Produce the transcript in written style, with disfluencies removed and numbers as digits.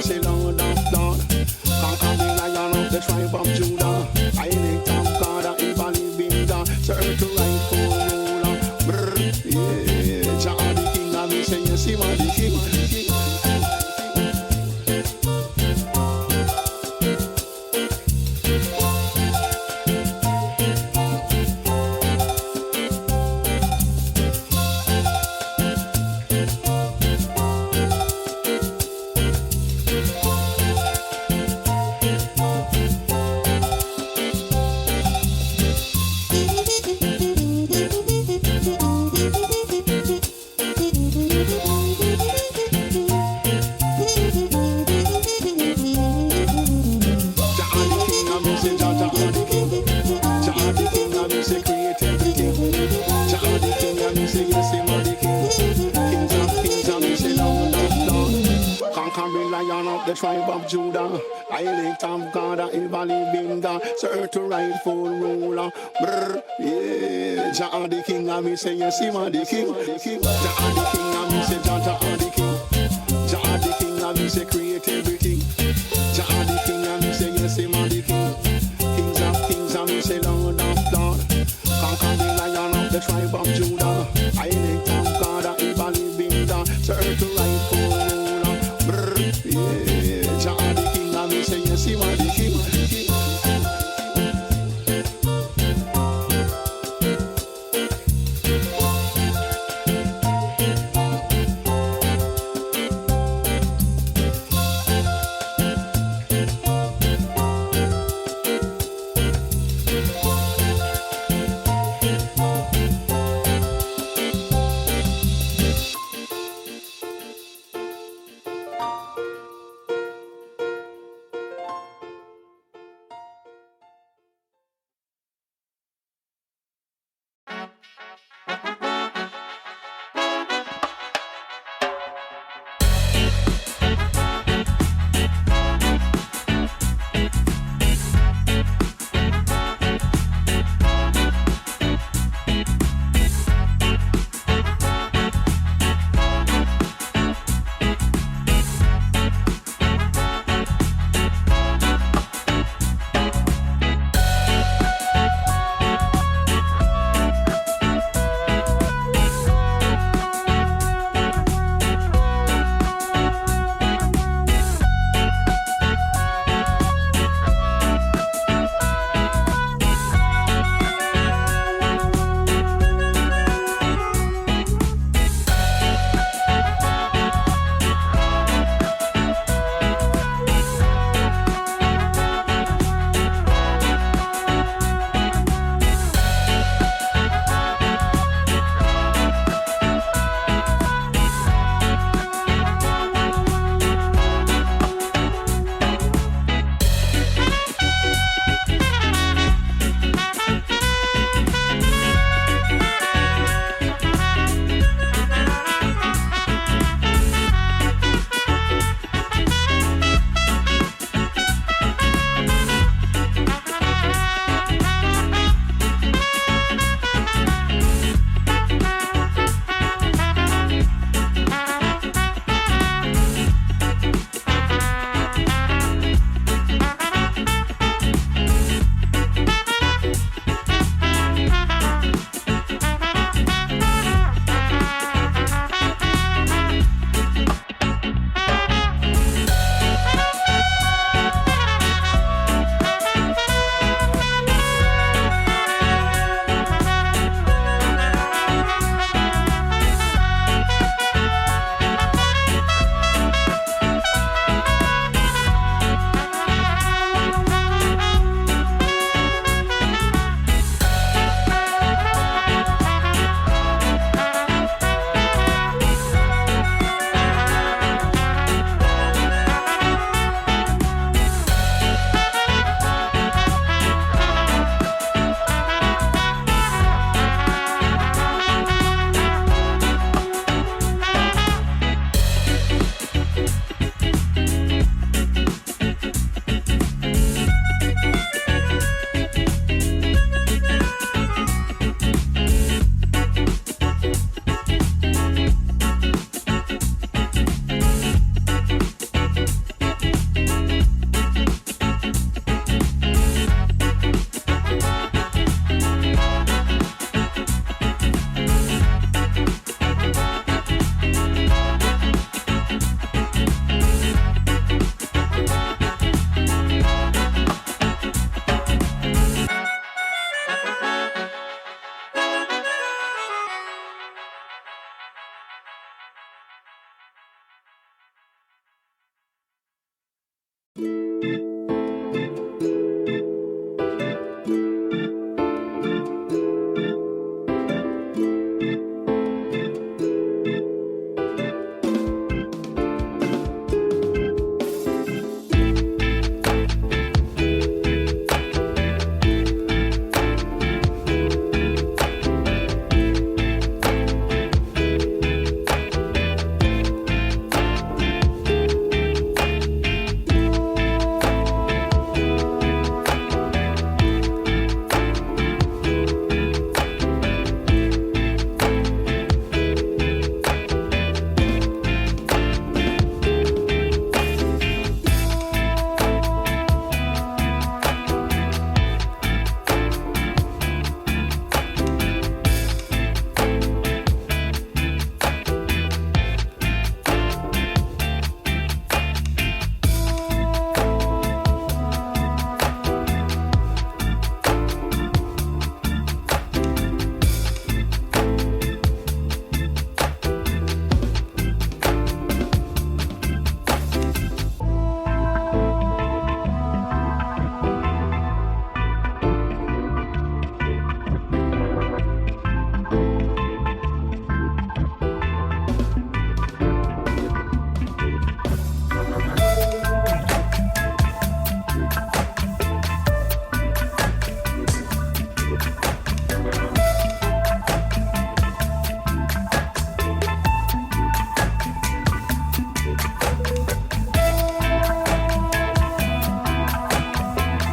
say Lord of Lord. Conquering lion of the tribe of Judah. I lift up God, a evil living God. Serve to rightful ruler. Brr, yeah, Jah the King, and me say yes, him a the King. The tribe of Judah, I lift up God, a evil living God, serve to rightful ruler. Brr, yeah, Jah the King, and me say yes, him a the King. Jah the King, and me say Jah the King. Jah the King, and me say create everything. Jah the King, and me say yes, him a the King. Kings of kings, and me say Lord of Lord. Conquer the lion of the tribe of Judah. I lift up God, a evil living God, serve to rightful